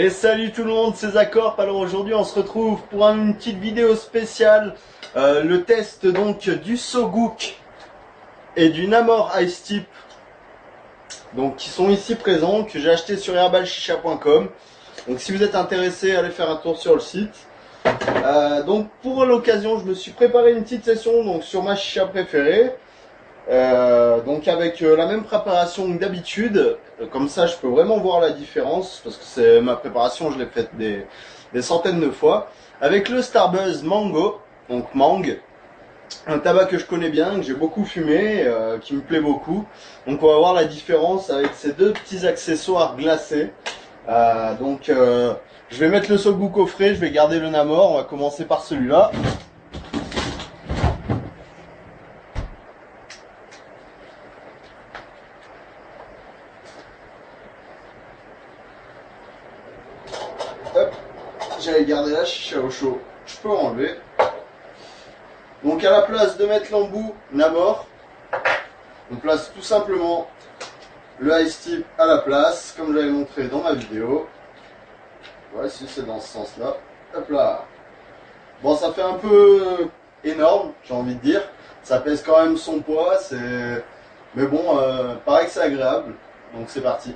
Et salut tout le monde, c'est Zacorp. Alors aujourd'hui on se retrouve pour une petite vidéo spéciale, le test donc du Soguk et du Namor Ice Tip, donc qui sont ici présents, que j'ai acheté sur herbalchicha.com. Donc si vous êtes intéressé, allez faire un tour sur le site. Donc pour l'occasion, je me suis préparé une petite session donc sur ma chicha préférée. Donc avec la même préparation que d'habitude, comme ça je peux vraiment voir la différence, parce que c'est ma préparation, je l'ai faite des centaines de fois, avec le Starbuzz Mango, donc Mang, un tabac que je connais bien, que j'ai beaucoup fumé, qui me plaît beaucoup. Donc on va voir la différence avec ces deux petits accessoires glacés. Je vais mettre le Soguk au frais, je vais garder le Namor, on va commencer par celui-là. Hop, j'allais garder la chicha au chaud, je peux enlever. Donc à la place de mettre l'embout Namor, on place tout simplement le Ice Tip à la place, comme j'avais montré dans ma vidéo. Voici, c'est dans ce sens-là. Hop là. Bon, ça fait un peu énorme, j'ai envie de dire. Ça pèse quand même son poids, c'est... Mais bon, pareil que c'est agréable. Donc c'est parti.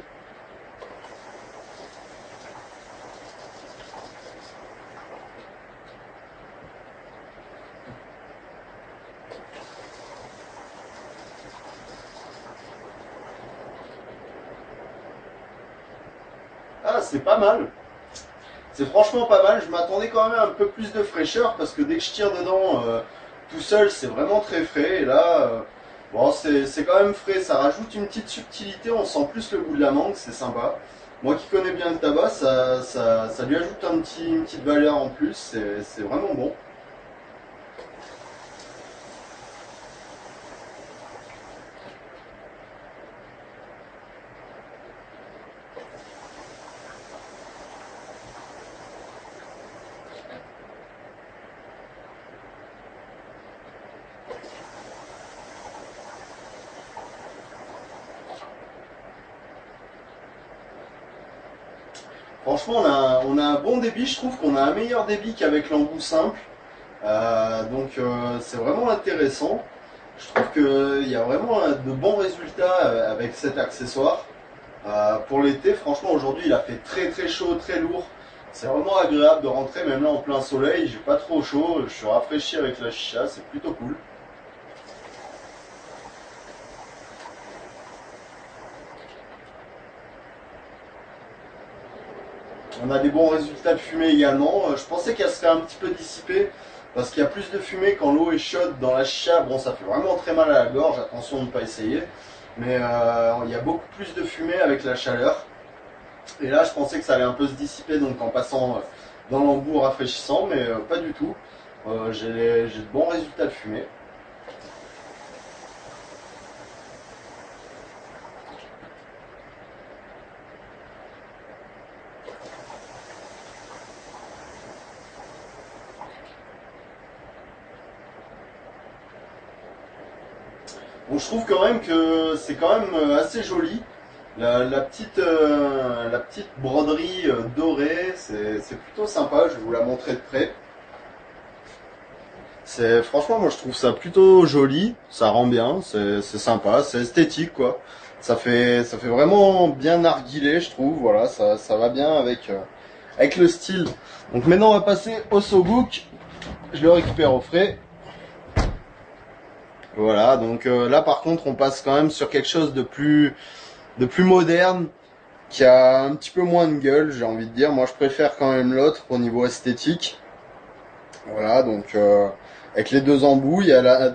Ah, c'est pas mal. C'est franchement pas mal. Je m'attendais quand même à un peu plus de fraîcheur parce que dès que je tire dedans tout seul, c'est vraiment très frais. Et là, bon, c'est quand même frais. Ça rajoute une petite subtilité. On sent plus le goût de la mangue. C'est sympa. Moi qui connais bien le tabac, ça lui ajoute une petite valeur en plus. C'est vraiment bon. Franchement, on a un bon débit. Je trouve qu'on a un meilleur débit qu'avec l'embout simple. C'est vraiment intéressant. Je trouve qu'il y a vraiment de bons résultats avec cet accessoire. Pour l'été, franchement, aujourd'hui, il a fait très très chaud, très lourd. C'est vraiment agréable de rentrer, même là en plein soleil. J'ai pas trop chaud, je suis rafraîchi avec la chicha, c'est plutôt cool. On a des bons résultats de fumée également. Je pensais qu'elle serait un petit peu dissipée parce qu'il y a plus de fumée quand l'eau est chaude dans la chicha. Bon, ça fait vraiment très mal à la gorge, attention de ne pas essayer. Mais il y a beaucoup plus de fumée avec la chaleur. Et là, je pensais que ça allait un peu se dissiper donc en passant dans l'embout rafraîchissant, mais pas du tout. J'ai de bons résultats de fumée. Bon, je trouve quand même que c'est quand même assez joli. La petite broderie dorée, c'est plutôt sympa. Je vais vous la montrer de près. Franchement, moi je trouve ça plutôt joli. Ça rend bien, c'est sympa, c'est esthétique quoi. Ça fait vraiment bien narguilé, je trouve. Voilà, ça va bien avec le style. Donc maintenant, on va passer au Soguk. Je le récupère au frais. Voilà, donc là par contre on passe quand même sur quelque chose de plus moderne, qui a un petit peu moins de gueule, j'ai envie de dire. Moi je préfère quand même l'autre au niveau esthétique. Voilà, donc avec les deux embouts, il y a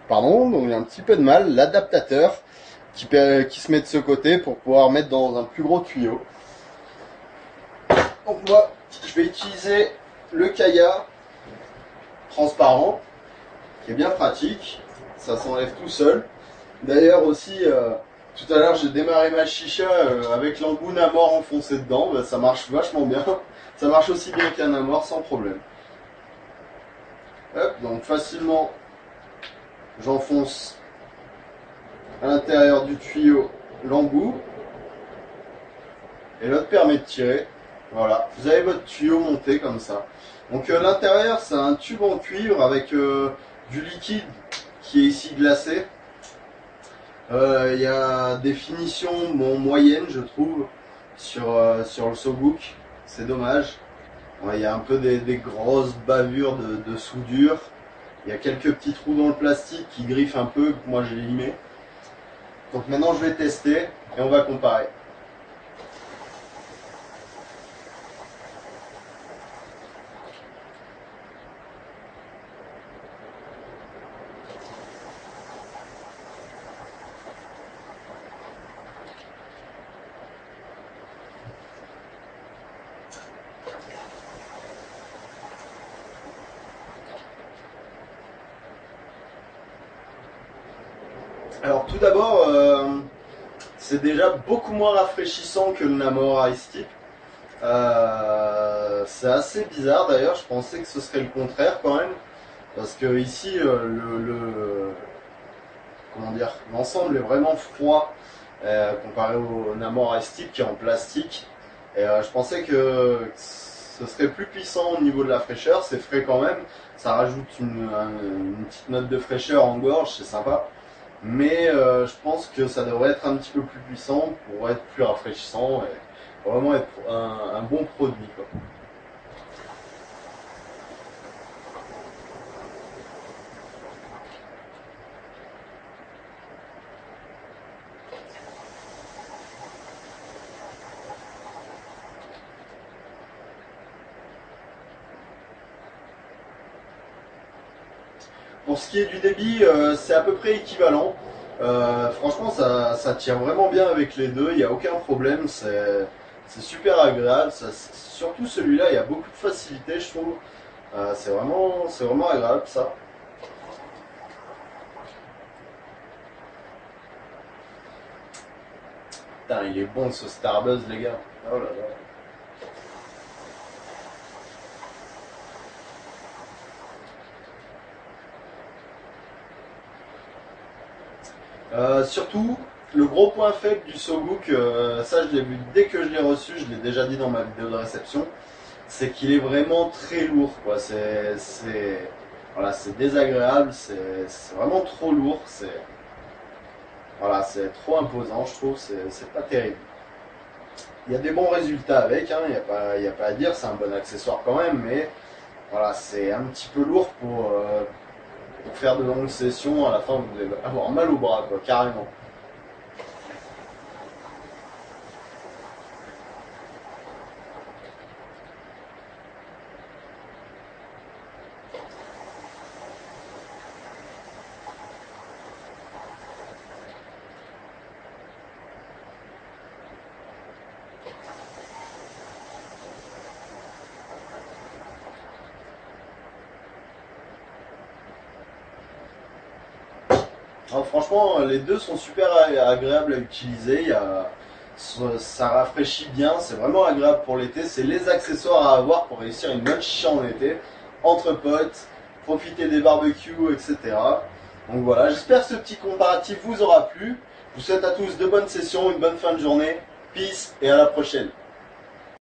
pardon, donc il y a un petit peu de mal, l'adaptateur qui se met de ce côté pour pouvoir mettre dans un plus gros tuyau. Donc moi je vais utiliser le Kaya transparent, qui est bien pratique, ça s'enlève tout seul. D'ailleurs aussi, tout à l'heure j'ai démarré ma chicha avec l'embout Namor enfoncé dedans, bah, ça marche vachement bien, ça marche aussi bien qu'un Namor sans problème. Hop, donc facilement j'enfonce à l'intérieur du tuyau l'embout. et l'autre permet de tirer. Voilà, vous avez votre tuyau monté comme ça. Donc l'intérieur c'est un tube en cuivre avec du liquide qui est ici glacé. Il y a des finitions moyennes je trouve sur le SoGook, c'est dommage. Il y a un peu des grosses bavures de soudure. Il y a quelques petits trous dans le plastique qui griffent un peu, que moi j'ai limé. Donc maintenant je vais tester et on va comparer. Alors tout d'abord, c'est déjà beaucoup moins rafraîchissant que le Namor Ice Tea. C'est assez bizarre d'ailleurs, je pensais que ce serait le contraire quand même. Parce que ici, comment dire, l'ensemble est vraiment froid comparé au Namor Ice Tea qui est en plastique. Et je pensais que ce serait plus puissant au niveau de la fraîcheur, c'est frais quand même. Ça rajoute une petite note de fraîcheur en gorge, c'est sympa. Mais je pense que ça devrait être un petit peu plus puissant pour être plus rafraîchissant et vraiment être un bon produit, quoi. Pour ce qui est du débit, c'est à peu près équivalent. Franchement, ça tient vraiment bien avec les deux, il n'y a aucun problème, c'est super agréable. Surtout celui-là, il y a beaucoup de facilité, je trouve. C'est vraiment agréable ça. Putain, il est bon ce Starbuzz, les gars. Oh là là. Surtout, le gros point faible du SoGook, ça je l'ai vu dès que je l'ai reçu, je l'ai déjà dit dans ma vidéo de réception, c'est qu'il est vraiment très lourd, quoi. Voilà, c'est désagréable, c'est vraiment trop lourd, voilà, c'est trop imposant, je trouve, c'est pas terrible. Il y a des bons résultats avec, hein, il y a pas à dire, c'est un bon accessoire quand même, mais voilà, c'est un petit peu lourd pour faire de longues sessions. À la fin, vous allez avoir mal au bras, quoi, carrément. Alors, franchement, les deux sont super agréables à utiliser. Ça rafraîchit bien, c'est vraiment agréable pour l'été. C'est les accessoires à avoir pour réussir une bonne chicha en été, entre potes, profiter des barbecues, etc. Donc voilà, j'espère que ce petit comparatif vous aura plu. Je vous souhaite à tous de bonnes sessions, une bonne fin de journée. Peace et à la prochaine.